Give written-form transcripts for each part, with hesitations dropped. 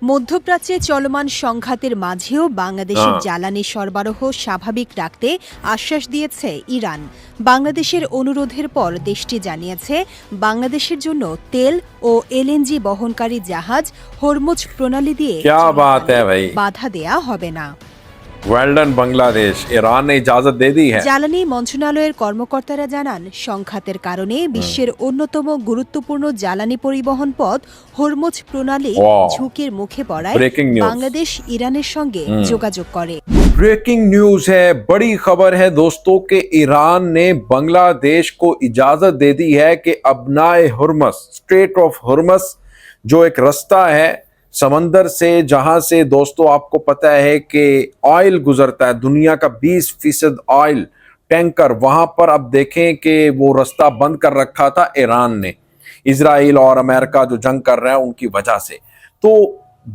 মধ্যপ্রাচ্যে চলমান সংঘাতের মাঝেও বাংলাদেশের জ্বালানি সরবরাহ স্বাভাবিক রাখতে আশ্বাস দিয়েছে ইরান। বাংলাদেশের অনুরোধের পর দেশটি জানিয়েছে, বাংলাদেশের জন্য তেল ও এলএনজি বহনকারী জাহাজ হরমুজ প্রণালী দিয়ে বাধা দেয়া হবে না। বাংলাদেশ ईरान ने इजाजत दे दी है। জ্বালানি মন্ত্রণালয়ের কর্মকর্তারা জানান, সংঘাতের কারণে বিশ্বের অন্যতম গুরুত্বপূর্ণ জ্বালানি পরিবহন পথ হরমুজ প্রণালী ঝুঁকির মুখে পড়ায় বাংলাদেশ ইরানের সঙ্গে যোগাযোগ করে। ब्रेकिंग न्यूज है, बड़ी खबर है दोस्तों के ईरान ने बांग्लादेश को इजाजत दे दी है कि अपनाए हुर्मस, स्ट्रेट ऑफ हुर्मस जो एक रास्ता है समंदर से, जहां से दोस्तों आपको पता है कि ऑयल गुजरता है, दुनिया का 20% ऑयल टैंकर वहां पर अब देखें कि वो रास्ता बंद कर रखा था ईरान ने, इजराइल और अमेरिका जो जंग कर रहा है उनकी वजह से। तो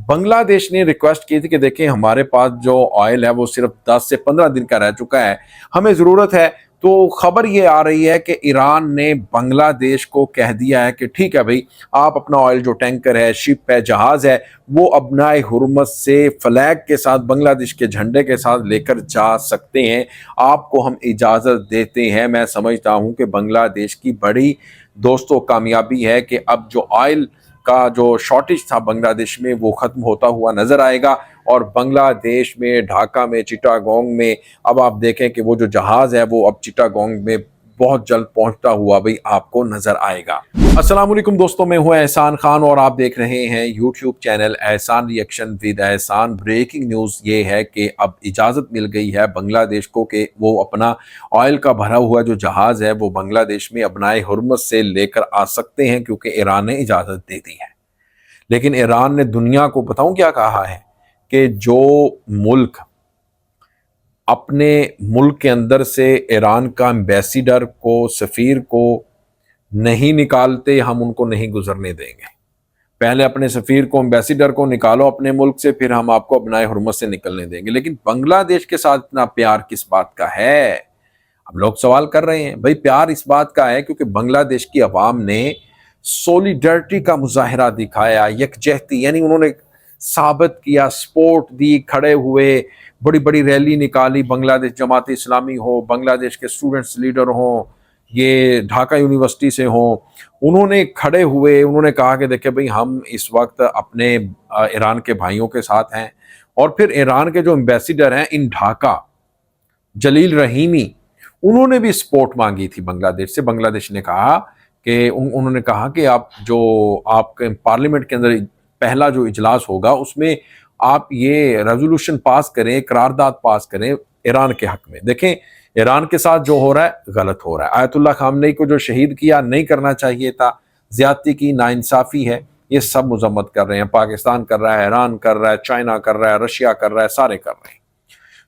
बांग्लादेश ने रिक्वेस्ट की थी कि देखें हमारे पास जो ऑयल है वो सिर्फ 10 से 15 दिन का रह चुका है, हमें ज़रूरत है। तो खबर ये आ रही है कि ईरान ने बांग्लादेश को कह दिया है कि ठीक है भाई, आप अपना ऑयल जो टैंकर है, शिप है, जहाज़ है, वो अपनाए हुर्मस से फ्लैग के साथ, बांग्लादेश के झंडे के साथ लेकर जा सकते हैं, आपको हम इजाज़त देते हैं। मैं समझता हूँ कि बांग्लादेश की बड़ी दोस्तों कामयाबी है कि अब जो ऑयल का जो शॉर्टेज था बांग्लादेश में वो ख़त्म होता हुआ नज़र आएगा, और बांग्लादेश में, ढाका में, चिटागोंग में अब आप देखें कि वो जो जहाज़ है वो अब चिटागोंग में बहुत जल्द पहुंचता हुआ भी आपको नज़र आएगा। अस्सलाम वालेकुम दोस्तों, मैं हूं एहसान खान और आप देख रहे हैं यूट्यूब चैनल एहसान रिएक्शन विद एहसान। ब्रेकिंग न्यूज़ ये है कि अब इजाज़त मिल गई है बांग्लादेश को कि वो अपना ऑयल का भरा हुआ जो जहाज़ है वो बांग्लादेश में अपनाए हुर्मस से लेकर आ सकते हैं, क्योंकि ईरान ने इजाज़त दे दी है। लेकिन ईरान ने दुनिया को बताऊं क्या कहा है कि जो मुल्क अपने मुल्क के अंदर से ईरान का एम्बेसडर को, सफ़ीर को नहीं निकालते, हम उनको नहीं गुजरने देंगे। पहले अपने सफ़ीर को, एम्बेसडर को निकालो अपने मुल्क से, फिर हम आपको अपनाए हुर्मस से निकलने देंगे। लेकिन बांग्लादेश के साथ इतना प्यार किस बात का है? हम लोग सवाल कर रहे हैं। भाई प्यार इस बात का है क्योंकि बांग्लादेश की अवाम ने सोलिडरिटी का मुजाहरा दिखाया, यकजहती, यानी उन्होंने साबित किया, सपोर्ट दी, खड़े हुए, बड़ी बड़ी रैली निकाली, बांग्लादेश जमात इस्लामी हो, बांग्लादेश के स्टूडेंट्स लीडर हों, ये ढाका यूनिवर्सिटी से हों, उन्होंने खड़े हुए, उन्होंने कहा कि देखिए भाई हम इस वक्त अपने ईरान के भाइयों के साथ हैं। और फिर ईरान के जो एम्बेसडर हैं इन ढाका, जलील रहीमी, उन्होंने भी सपोर्ट मांगी थी बांग्लादेश से। बांग्लादेश ने कहा कि उन्होंने कहा कि आप जो आपके पार्लियामेंट के अंदर पहला जो इजलास होगा उसमें आप ये रेजोल्यूशन पास करें, करारदाद पास करें ईरान के हक में। देखें ईरान के साथ जो हो रहा है गलत हो रहा है। आयतुल्लाह खामनेई को जो शहीद किया, नहीं करना चाहिए था, ज्यादती की, नाइंसाफ़ी है, ये सब मजम्मत कर रहे हैं। पाकिस्तान कर रहा है, ईरान कर रहा है, चाइना कर रहा है, रशिया कर रहा है, सारे कर रहे हैं।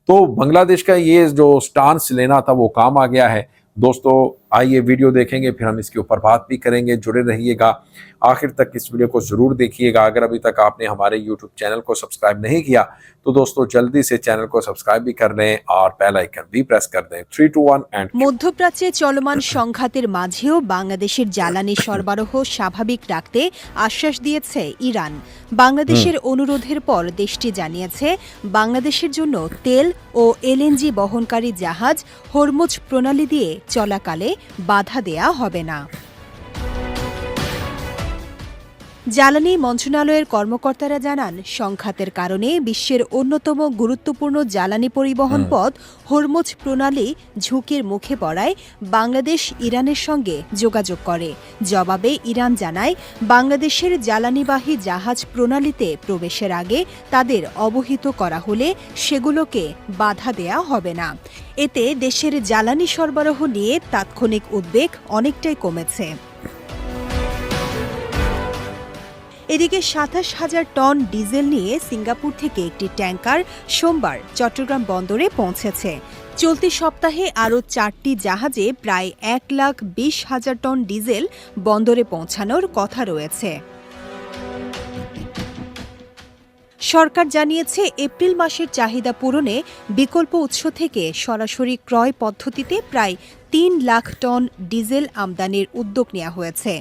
तो बांग्लादेश का ये जो स्टांस लेना था वो काम आ गया है। दोस्तों आइए वीडियो देखेंगे, फिर हम इसके ऊपर बात भी करेंगे। जुड़े रहिएगा, आखिर तक इस वीडियो को ज़रूर देखिएगा। अगर अभी तक आपने हमारे यूट्यूब चैनल को सब्सक्राइब नहीं किया तो दोस्तों जल्दी से चैनल को सब्सक्राइब भी कर लें और बेल आइकन भी प्रेस कर दें। 3, 2, 1 एंड। মধ্যপ্রাচ্যে চলমান সংঘাতের মাঝেও বাংলাদেশের জ্বালানি সরবরাহ স্বাভাবিক রাখতে আশ্বাস দিয়েছে ইরান। বাংলাদেশের অনুরোধের পর দেশটি জানিয়েছে, বাংলাদেশের জন্য তেল ও এলএনজি বহনকারী জাহাজ হরমুজ প্রণালী দিয়ে চলাকালে বাধা দেয়া হবে না। জ্বালানি মন্ত্রণালয়ের কর্মকর্তারা জানান, সংঘাতের কারণে বিশ্বের অন্যতম গুরুত্বপূর্ণ জ্বালানি পরিবহন পথ হরমুজ প্রণালী ঝুঁকির মুখে পড়ায় বাংলাদেশ ইরানের সঙ্গে যোগাযোগ করে। জবাবে ইরান জানায়, বাংলাদেশের জ্বালানিবাহী জাহাজ প্রণালীতে প্রবেশের আগে তাদের অবহিত করা হলে সেগুলোকে বাধা দেয়া হবে না। এতে দেশের জ্বালানি সরবরাহ নিয়ে তাৎক্ষণিক উদ্বেগ অনেকটাই কমেছে। এদিকে ২৭,০০০ টন ডিজেল নিয়ে সিঙ্গাপুর থেকে একটি ট্যাঙ্কার সোমবার চট্টগ্রাম বন্দরে পৌঁছেছে। চলতি সপ্তাহে আরও ৪টি জাহাজে প্রায় ১,২০,০০০ টন ডিজেল বন্দরে পৌঁছানোর কথা রয়েছে। সরকার জানিয়েছে, এপ্রিল মাসের চাহিদা পূরণে বিকল্প উৎস থেকে সরাসরি ক্রয় পদ্ধতিতে প্রায় 3 লাখ টন ডিজেল আমদানির উদ্যোগ নেওয়া হয়েছে।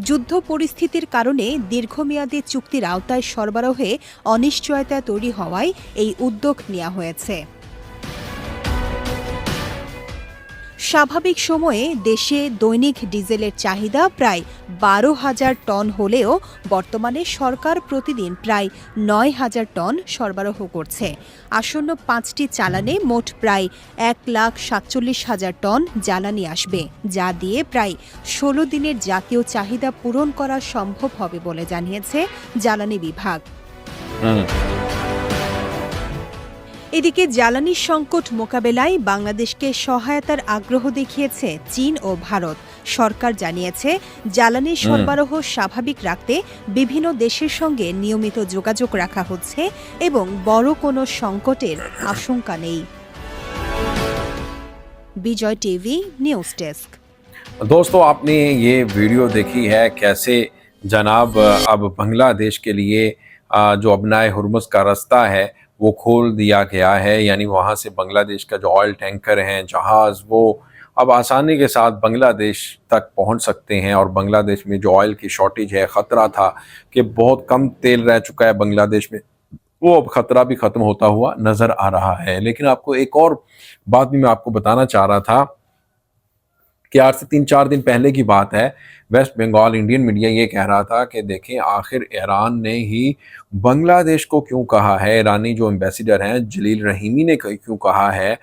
যুদ্ধ পরিস্থিতির কারণে দীর্ঘমেয়াদী চুক্তির আওতায় সরবরাহে অনিশ্চয়তা তৈরি হওয়ায় এই উদ্যোগ নেওয়া হয়েছে। স্বাভাবিক সময়ে দেশে দৈনিক ডিজেলের চাহিদা প্রায় 12,000 টন হলেও বর্তমানে সরকার প্রতিদিন প্রায় 9,000 টন সরবরাহ করছে। আসন্ন 5টি চালানে মোট প্রায় 1,47,000 টন জ্বালানি আসবে, যা দিয়ে প্রায় 16 দিনের জাতীয় চাহিদা পূরণ করা সম্ভব হবে বলে জানিয়েছে জ্বালানি বিভাগ। এদিকে জ্বালানি সংকট মোকাবেলায় বাংলাদেশকে সহায়তার আগ্রহ দেখিয়েছে চীন ও ভারত। সরকার জানিয়েছে জ্বালানি সরবরাহ স্বাভাবিক রাখতে বিভিন্ন দেশের সঙ্গে নিয়মিত যোগাযোগ রাখা হচ্ছে এবং বড় কোনো সংকটের আশঙ্কা নেই। বিজয় টিভি নিউজ ডেস্ক। दोस्तों, आपने ये वीडियो देखी है कैसे जनाब अब बांग्लादेश के लिए जो अपनाए हुर्मुज़ का रास्ता है वो खोल दिया गया है। यानी वहाँ से बांग्लादेश का जो ऑयल टैंकर हैं, जहाज़, वो अब आसानी के साथ बांग्लादेश तक पहुँच सकते हैं। और बांग्लादेश में जो ऑयल की शॉर्टेज है, ख़तरा था कि बहुत कम तेल रह चुका है बांग्लादेश में, वो अब ख़तरा भी ख़त्म होता हुआ नज़र आ रहा है। लेकिन आपको एक और बात भी मैं आपको बताना चाह रहा था कि आज से 3-4 दिन पहले की बात है, वेस्ट बंगाल इंडियन मीडिया ये कह रहा था कि देखें आखिर ईरान ने ही बांग्लादेश को क्यों कहा है, ईरानी जो एम्बेसडर हैं जलील रहीमी ने क्यों कहा है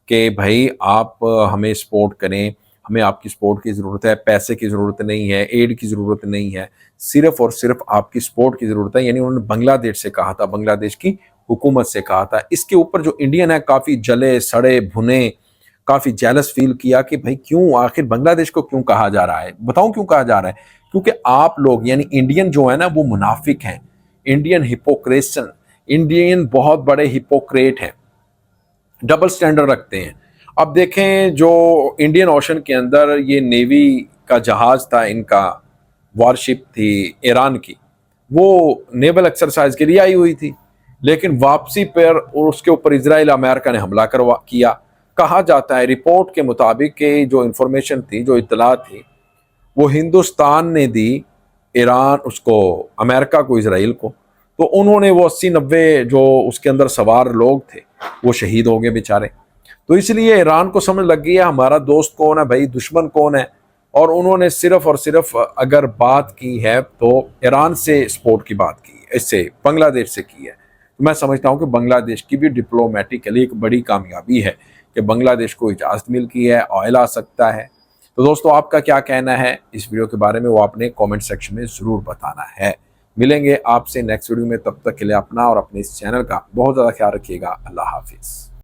कि भाई आप हमें सपोर्ट करें, हमें आपकी सपोर्ट की ज़रूरत है, पैसे की ज़रूरत नहीं है, एड की ज़रूरत नहीं है, सिर्फ़ और सिर्फ आपकी सपोर्ट की ज़रूरत है। यानी उन्होंने बांग्लादेश से कहा था, बांग्लादेश की हुकूमत से कहा था। इसके ऊपर जो इंडियन है काफ़ी जले सड़े भुने, काफ़ी जेलस फील किया कि भाई क्यों आखिर बांग्लादेश को क्यों कहा जा रहा है। बताऊं क्यों कहा जा रहा है, क्योंकि आप लोग यानी इंडियन जो है ना वो मुनाफिक हैं, इंडियन हिपोक्रेसन, इंडियन बहुत बड़े हिपोक्रेट हैं, डबल स्टैंडर्ड रखते हैं। अब देखें जो इंडियन ओशन के अंदर ये नेवी का जहाज़ था, इनका वारशिप थी ईरान की, वो नेवल एक्सरसाइज के लिए आई हुई थी, लेकिन वापसी पर उसके ऊपर इजराइल अमेरिका ने हमला किया। कहा जाता है रिपोर्ट के मुताबिक कि जो इन्फॉर्मेशन थी, जो इत्तला थी, वो हिंदुस्तान ने दी ईरान उसको, अमेरिका को, इजराइल को। तो उन्होंने वो 80-90 जो उसके अंदर सवार लोग थे वो शहीद हो गए बेचारे। तो इसलिए ईरान को समझ लग गई है हमारा दोस्त कौन है भाई, दुश्मन कौन है। और उन्होंने सिर्फ और सिर्फ अगर बात की है तो ईरान से सपोर्ट की बात की है, इससे बांग्लादेश से की है। तो मैं समझता हूँ कि बांग्लादेश की भी डिप्लोमेटिकली एक बड़ी कामयाबी है कि बांग्लादेश को इजाज़त मिल गई है, ऑयल आ सकता है। तो दोस्तों, आपका क्या कहना है इस वीडियो के बारे में, वो आपने कमेंट सेक्शन में ज़रूर बताना है। मिलेंगे आपसे नेक्स्ट वीडियो में, तब तक के लिए अपना और अपने इस चैनल का बहुत ज़्यादा ख्याल रखिएगा। अल्लाह हाफिज़।